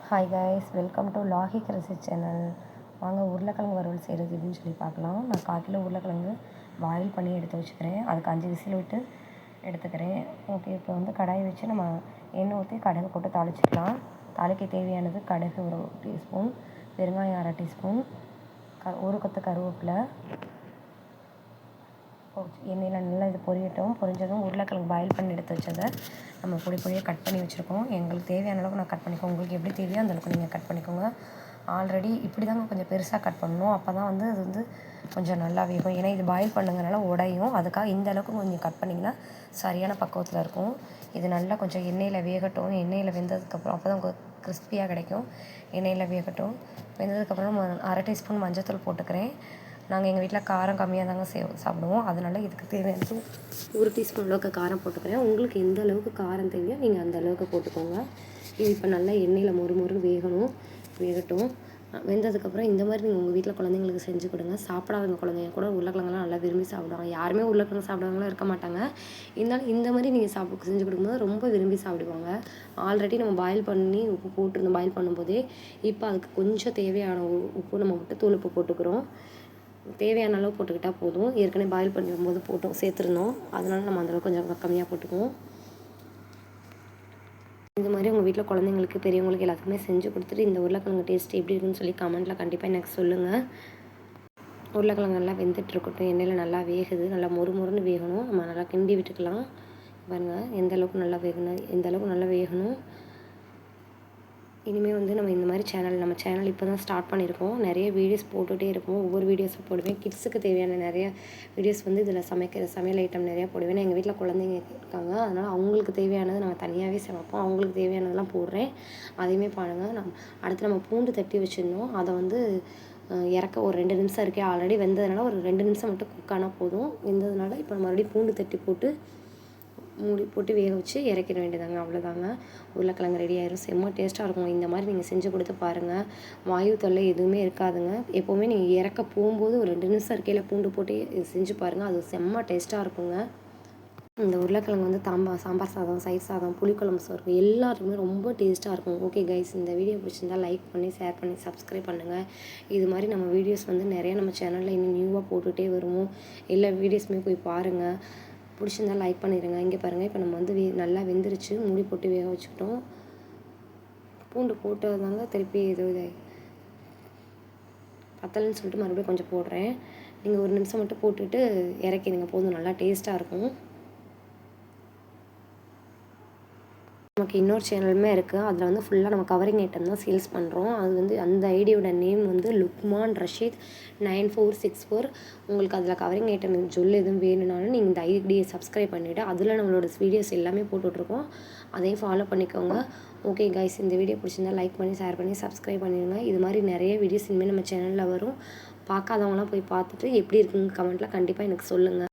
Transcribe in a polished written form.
Hi guys, welcome to லாஹிக் ரெசி channel. வாங்க உருளைக்கிழங்கு வறுவல் செய்கிறது எப்படின்னு சொல்லி பார்க்கலாம். நான் 1/4 கிலோ உருளைக்கிழங்கு பாயில் பண்ணி எடுத்து வச்சுக்கிறேன். அதுக்கு 5 விசில் விட்டு எடுத்துக்கிறேன். ஓகே, இப்போ வந்து கடாயை வச்சு நம்ம எண்ணெய் ஊற்றி கடுகு போட்டு தாளிச்சிக்கலாம். தாளிக்க தேவையானது கடுகு 1 டீஸ்பூன், பெருங்காயம் 1/2 டீஸ்பூன், 1 கொத்து கருவேப்பிலை. எண்ணெயில் நல்லா இது பொரியட்டும். பொரிஞ்சதும் உருளைக்கிழங்கு பாயில் பண்ணி எடுத்து வச்சதை நம்ம பொடியாக கட் பண்ணி வச்சுருக்கோம். எங்களுக்கு தேவையான அளவுக்கு நான் கட் பண்ணிக்கோங்க. உங்களுக்கு எப்படி தேவையோ அந்தளவுக்கு நீங்கள் கட் பண்ணிக்கோங்க. ஆல்ரெடி இப்படி தாங்க கொஞ்சம் பெருசாக கட் பண்ணணும். அப்போ தான் வந்து அது வந்து கொஞ்சம் நல்லா வேகும். ஏன்னா இது பாயில் பண்ணுங்கனால உடையும். அதுக்காக இந்த அளவுக்கு கொஞ்சம் கட் பண்ணிங்கன்னா சரியான பக்குவத்தில் இருக்கும். இது நல்லா கொஞ்சம் எண்ணெயில் வேகட்டும். எண்ணெயில் வெந்ததுக்கப்புறம் அப்போ தான் கிறிஸ்பியாக கிடைக்கும். எண்ணெயில் வேகட்டும். வெந்ததுக்கப்புறம் 1/2 டீஸ்பூன் மஞ்சள்தூள் போட்டுக்கிறேன். நாங்கள் எங்கள் வீட்டில் காரம் கம்மியாக தாங்க சாப்பிடுவோம். அதனால் இதுக்கு தேவையானது 1 டீஸ்பூன் அளவுக்கு காரம் போட்டுக்கிறேன். உங்களுக்கு எந்த அளவுக்கு காரம் தேவையோ நீங்கள் அந்த அளவுக்கு போட்டுக்கோங்க. இது இப்போ நல்லா எண்ணெயில் மொறு வேகட்டும். வெந்ததுக்கப்புறம் இந்த மாதிரி நீங்கள் உங்கள் வீட்டில் குழந்தைங்களுக்கு செஞ்சு கொடுங்க. சாப்பிடாதவங்க குழந்தைங்க கூட உருளைக்கிழங்குலாம் நல்லா விரும்பி சாப்பிடுவாங்க. யாருமே உருளைக்கிழங்கு சாப்பிடாதவங்களாம் இருக்க மாட்டாங்க. இருந்தாலும் இந்த மாதிரி நீங்கள் செஞ்சு கொடுக்கும்போது ரொம்ப விரும்பி சாப்பிடுவாங்க. ஆல்ரெடி நம்ம பாயில் பண்ணி உப்பு போட்டிருந்தோம் பாயில் பண்ணும்போதே. இப்போ அதுக்கு கொஞ்சம் தேவையான உப்பு நம்ம மட்டும் தூள் உப்பு போட்டுக்கிறோம். தேவையான அளவு போட்டுக்கிட்டால் போதும். ஏற்கனவே பாயில் பண்ணும்போது சேர்த்துருந்தோம். அதனால் நம்ம அந்தளவுக்கு கொஞ்சம் கம்மியாக போட்டுக்குவோம். இந்த மாதிரி உங்கள் வீட்டில் குழந்தைங்களுக்கு பெரியவங்களுக்கு எல்லாத்துக்குமே செஞ்சு கொடுத்துட்டு இந்த உருளைக்கிழங்கு டேஸ்ட் எப்படி இருக்குன்னு சொல்லி கமெண்ட்டில் கண்டிப்பாக எனக்கு சொல்லுங்கள். உருளைக்கிழங்கு நல்லா வெந்துட்டுருக்கட்டும். எண்ணெயில் நல்லா வேகுது. நல்லா மொறுன்னு வேகணும். நம்ம நல்லா கிண்டி விட்டுக்கலாம். பாருங்கள் எந்த அளவுக்கு நல்லா வேகணும். இனிமேல் வந்து நம்ம இந்த மாதிரி நம்ம சேனல் இப்போ தான் ஸ்டார்ட் பண்ணியிருக்கோம். நிறைய வீடியோஸ் போட்டுகிட்டே இருப்போம். ஒவ்வொரு வீடியோஸும் போடுவேன். கிட்ஸுக்கு தேவையான நிறைய வீடியோஸ் வந்து இதில் சமையல் ஐட்டம் நிறையா போடுவேன். எங்கள் வீட்டில் குழந்தைங்க இருக்காங்க. அதனால் அவங்களுக்கு தேவையானது நம்ம தனியாகவே சமைப்போம். அவங்களுக்கு தேவையானதெல்லாம் போடுறேன். அதையுமே பாருங்கள். அடுத்து நம்ம பூண்டு தட்டி வச்சுருந்தோம். அதை வந்து இறக்க ஒரு 2 நிமிஷம் இருக்கே. ஆல்ரெடி வெந்ததுனால ஒரு 2 நிமிஷம் மட்டும் குக் ஆனால் போதும். வெந்ததுனால இப்போ மறுபடியும் பூண்டு தட்டி போட்டு மூடி போட்டு வேக வச்சு இறக்கிட வேண்டியதாங்க. அவ்வளோதாங்க. உருளைக்கிழங்கு ரெடி ஆயிரும். செம்ம டேஸ்ட்டாக இருக்கும். இந்த மாதிரி நீங்கள் செஞ்சு கொடுத்து பாருங்கள். வாயு தொல்லை எதுவுமே இருக்காதுங்க. எப்போவுமே நீங்கள் இறக்க போகும்போது ஒரு 2 நிமிஷம் இருக்கையில் பூண்டு போட்டு செஞ்சு பாருங்கள். அது செம்ம டேஸ்ட்டாக இருக்குங்க. இந்த உருளைக்கிழங்கு வந்து சாம்பார் சாதம், தயிர் சாதம், புளிக்குழம்பு சோறு எல்லாருக்குமே ரொம்ப டேஸ்ட்டாக இருக்கும். ஓகே கைஸ், இந்த வீடியோ பிடிச்சிருந்தால் லைக் பண்ணி ஷேர் பண்ணி சப்ஸ்கிரைப் பண்ணுங்கள். இது மாதிரி நம்ம வீடியோஸ் வந்து நிறையா நம்ம சேனலில் இன்னும் நியூவாக போட்டுகிட்டே வருவோம். எல்லா வீடியோஸுமே போய் பாருங்கள். பிடிச்சிருந்தால் லைக் பண்ணிடுங்க. இங்கே பாருங்கள், இப்போ நம்ம வந்து நல்லா வெந்துருச்சு. மூடி போட்டு வேக வச்சுக்கிட்டோம். பூண்டு போட்டதாங்க திருப்பி பத்தலைன்னு சொல்லிட்டு மறுபடியும் கொஞ்சம் போடுறேன். நீங்கள் 1 நிமிஷம் மட்டும் போட்டுட்டு இறக்கிடுங்க. போதும், நல்லா டேஸ்ட்டாக இருக்கும். நமக்கு இன்னொரு சேனலுமே இருக்குது. அதில் வந்து ஃபுல்லாக நம்ம கவரிங் ஐட்டம் தான் சேல்ஸ் பண்ணுறோம். அது வந்து அந்த ஐடியோட நேம் வந்து லுக்மான் ரஷீத் 9464. உங்களுக்கு அதில் கவரிங் ஐட்டம் எதுவும் வேணும்னாலும் நீங்கள் இந்த ஐடியை சப்ஸ்கிரைப் பண்ணிவிட்டு அதில் நம்மளோட வீடியோஸ் எல்லாமே போட்டுட்ருக்கோம். அதையும் ஃபாலோ பண்ணிக்கோங்க. ஓகே கைஸ், இந்த வீடியோ பிடிச்சிருந்தால் லைக் பண்ணி ஷேர் பண்ணி சப்ஸ்கிரைப் பண்ணிடுங்க. இது மாதிரி நிறைய வீடியோஸ் இனிமேல் நம்ம சேனலில் வரும். பார்க்காதவங்களாம் போய் பார்த்துட்டு எப்படி இருக்குன்னு கமெண்ட்டில் கண்டிப்பாக எனக்கு சொல்லுங்கள்.